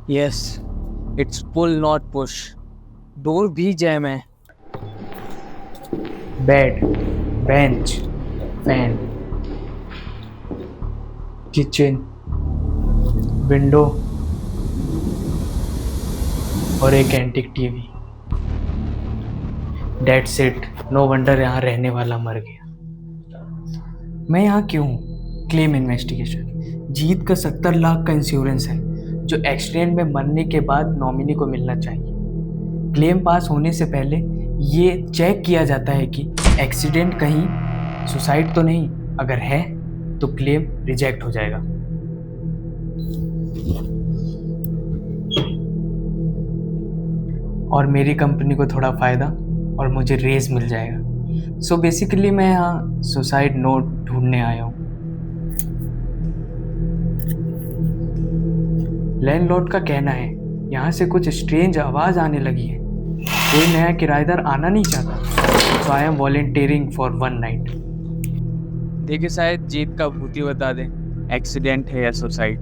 Yes, it's pull not push. Door भी jam है। Bed, bench, fan, kitchen, window और एक antique TV. That's it. No wonder यहाँ रहने वाला मर गया। मैं यहाँ क्यों हूँ? Claim investigation. जीत का 70 लाख का इंश्योरेंस है जो एक्सीडेंट में मरने के बाद नॉमिनी को मिलना चाहिए। क्लेम पास होने से पहले ये चेक किया जाता है कि एक्सीडेंट कहीं सुसाइड तो नहीं। अगर है तो क्लेम रिजेक्ट हो जाएगा। और मेरी कंपनी को थोड़ा फ़ायदा और मुझे रेज मिल जाएगा। सो बेसिकली मैं यहाँ सुसाइड नोट ढूंढने आया हूँ। लैंडलॉर्ड का कहना है यहाँ से कुछ स्ट्रेंज आवाज़ आने लगी है। कोई नया किराएदार आना नहीं चाहता। So I am volunteering for 1 night. देखिए, शायद जीत का भूत ही बता दे एक्सीडेंट है या suicide.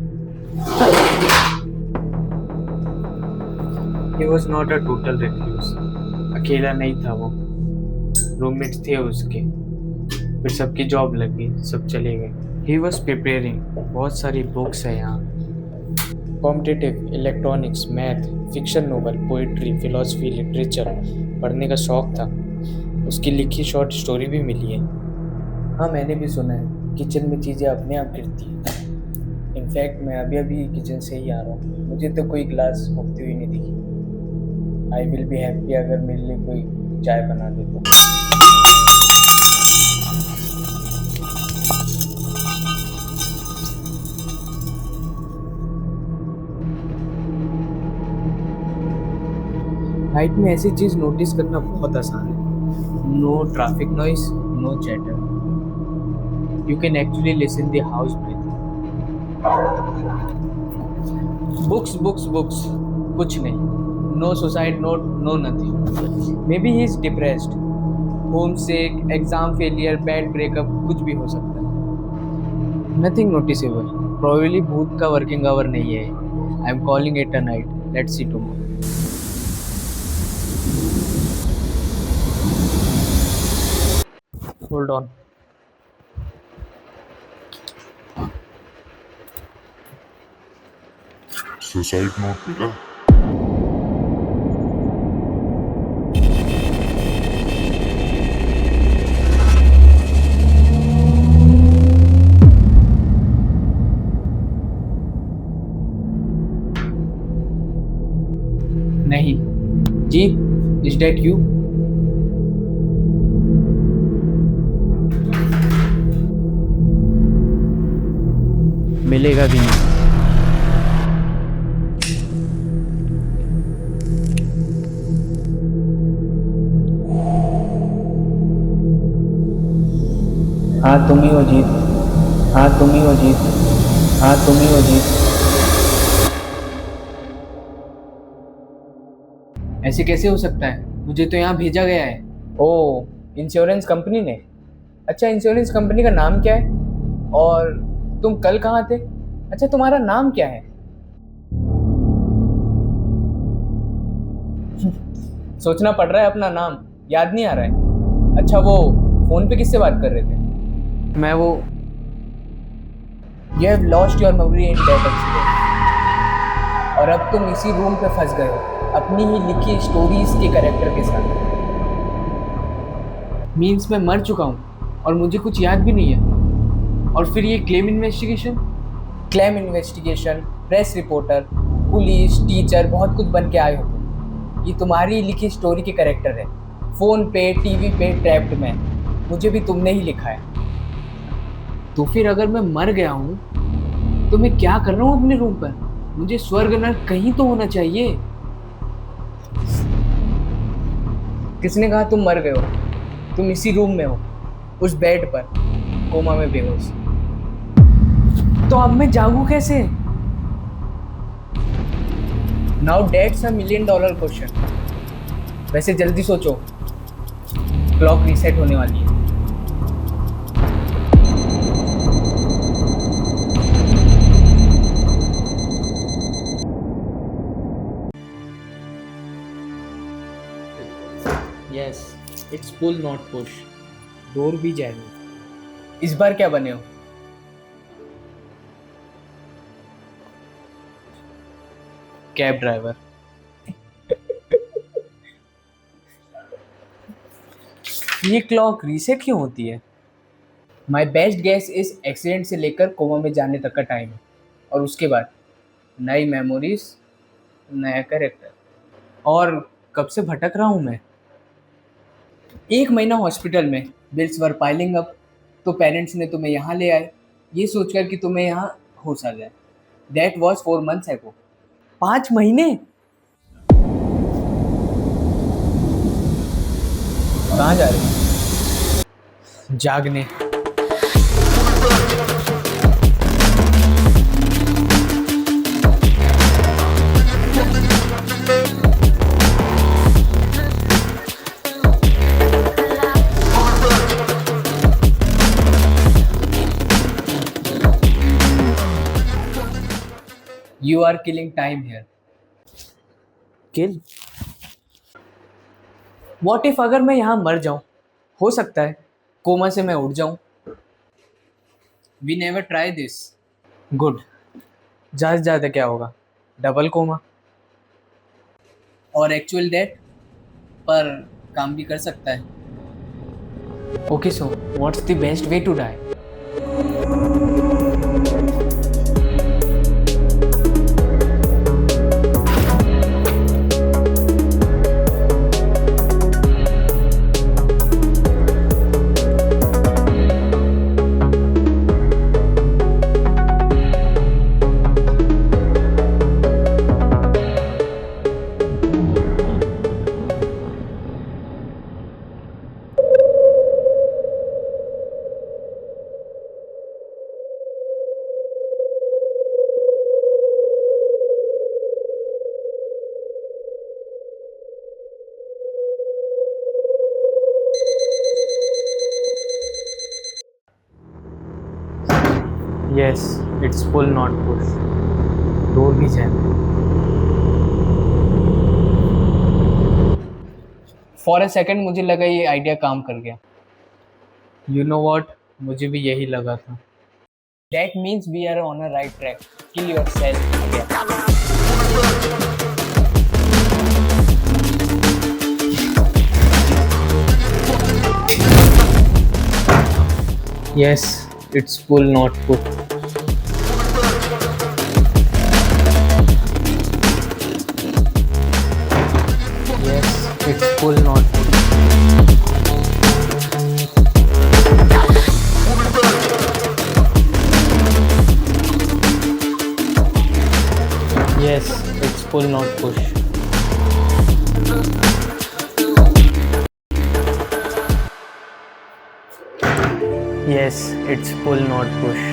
He was not a total recluse. अकेला नहीं था वो। रूममेट्स थे उसके। फिर सबकी जॉब लग गई, सब चले गए। He was preparing। बहुत सारी बुक्स है यहाँ। Competitive, electronics, math, fiction novel, poetry, philosophy, literature पढ़ने का शौक था। उसकी लिखी शॉर्ट स्टोरी भी मिली है। हाँ, मैंने भी सुना है किचन में चीज़ें अपने आप गिरती हैं। इनफैक्ट मैं अभी अभी किचन से ही आ रहा हूँ। मुझे तो कोई ग्लास उठती हुई नहीं दिखी। आई विल बी हैप्पी अगर मेरे लिए कोई चाय बना दे तो। नाइट में ऐसी चीज नोटिस करना बहुत आसान है। No traffic noise, no chatter. You can actually listen the house breathing. Books books books, कुछ नहीं। No suicide note, no nothing. Maybe he is depressed, homesick, exam failure, bad breakup, कुछ भी हो सकता है। Nothing noticeable. Probably भूत का working hour नहीं है। I am calling it a night. Let's see tomorrow. Hold on. Suicide note मिला। नहीं जी, इज डेट यू? मिलेगा भी नहीं। हाँ तुम ही हो जीत। हाँ तुम ही हो जीत। हाँ तुम ही हो जीत। ऐसे कैसे हो सकता है? मुझे तो यहाँ भेजा गया है। ओ, इंश्योरेंस कंपनी ने? अच्छा, इंश्योरेंस कंपनी का नाम क्या है? और तुम कल कहाँ थे? अच्छा, तुम्हारा नाम क्या है? सोचना पड़ रहा है अपना नाम, याद नहीं आ रहा है। अच्छा, वो फोन पे किससे बात कर रहे थे? मैं वो you have lost your memory in that accident. और अब तुम इसी रूम पे फंस गए हो अपनी ही लिखी स्टोरीज के कैरेक्टर के साथ। मीन्स मैं मर चुका हूँ और मुझे कुछ याद भी नहीं है। और फिर ये claim investigation. Claim investigation, press reporter, police, teacher, बहुत कुछ बन के आए हो तुम। ये तुम्हारी लिखी स्टोरी के कैरेक्टर है। फ़ोन पे, टीवी पे, ट्रैप्ड में। मुझे भी तुमने ही लिखा है। तो फिर अगर मैं मर गया हूँ तो मैं क्या कर रहा हूँ अपने रूम पर? मुझे स्वर्ग नर्क कहीं तो होना चाहिए। किसने कहा तुम मर गए हो? तुम इसी रूम में हो, उस बेड पर, कोमा में बेहोश। तो अब मैं जागूं कैसे? Now that's $1 million question. वैसे जल्दी सोचो, क्लॉक रीसेट होने वाली है। It's pull not push, door भी जैम। इस बार क्या बने हो? Cab driver. ये क्लॉक रीसेट क्यों होती है? माई बेस्ट गेस इस एक्सीडेंट से लेकर कोमा में जाने तक का टाइम है, और उसके बाद नई मेमोरीज, नया कैरेक्टर। और कब से भटक रहा हूँ मैं? 1 महीना हॉस्पिटल में, बिल्स वर पाइलिंग अप, तो पेरेंट्स ने तुम्हें यहाँ ले आए, ये सोचकर कि तुम्हें यहाँ होश आ जाए। That was 4 months ago। 5 महीने? कहाँ जा रहे हो? जागने। You are killing time here. Kill? What if अगर मैं यहाँ मर जाऊँ? हो सकता है कोमा से मैं उठ जाऊँ। We never try this. Good. ज़्यादा से ज़्यादा क्या होगा? डबल कोमा और एक्चुअल डेथ, पर काम भी कर सकता है। Okay, so what's the best way to die? Yes, it's pull not push. Door भी जैम। फॉर अ सेकेंड मुझे लगा ये आइडिया काम कर गया। यू नो वॉट, मुझे भी यही लगा था। That means we are on a right track. Kill yourself again. Yes, it's pull not push. Yes, it's pull not push. Yes, it's pull not push. Yes, it's pull not push.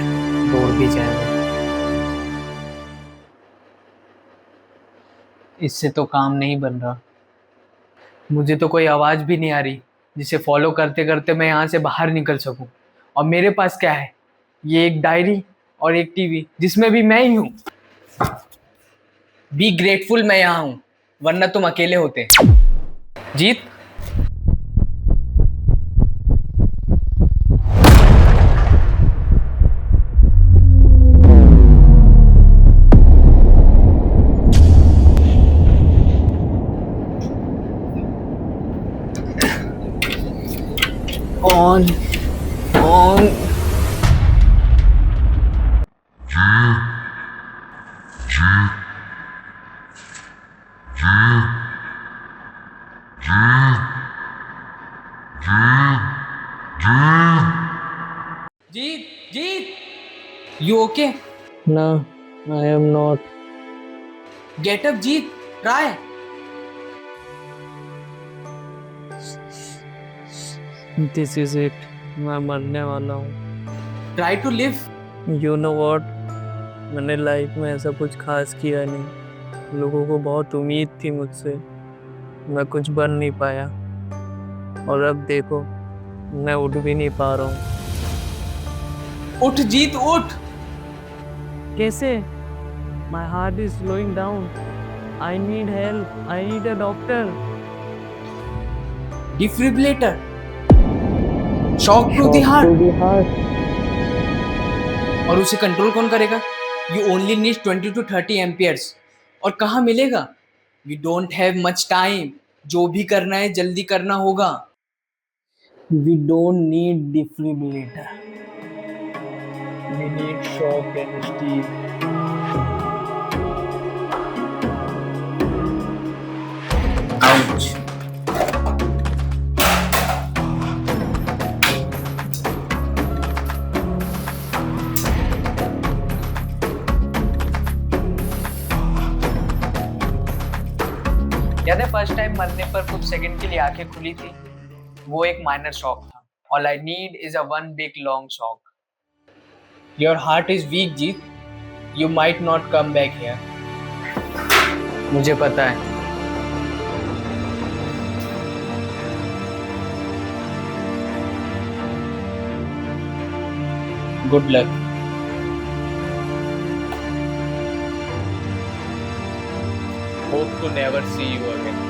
Door भी जाएगा। इससे तो काम नहीं बन रहा। मुझे तो कोई आवाज भी नहीं आ रही जिसे फॉलो करते करते मैं यहाँ से बाहर निकल सकूं। और मेरे पास क्या है? ये एक डायरी और एक टीवी जिसमें भी मैं ही हूँ। बी ग्रेटफुल मैं यहाँ हूँ, वरना तुम अकेले होते। Jeet. On on. Jeet Jeet, you okay? No, I am not. Get up Jeet, try. This is it. मैं मरने वाला हूँ। Try to live. You know what? मैंने लाइफ में ऐसा कुछ खास किया नहीं। लोगों को बहुत उम्मीद थी मुझसे, मैं कुछ बन नहीं पाया। और अब देखो, मैं उठ भी नहीं पा रहा हूँ। उठ जीत उठ। कैसे? My heart is slowing down. I need help. I need a doctor. Defibrillator, shock to the heart. और उसे कंट्रोल कौन करेगा? You only need 20 to 30 amperes. और कहाँ मिलेगा? We don't have much time. जो भी करना है जल्दी करना होगा। We don't need defibrillator, we need shock and steel. Ouch. याद है फर्स्ट टाइम मरने पर कुछ सेकंड के लिए आंखें खुली थी? वो एक माइनर शॉक था। All I need is a one big long shock. Your heart is weak Jeet, you might not come back here. मुझे पता है। Good luck. Hope to never see you again.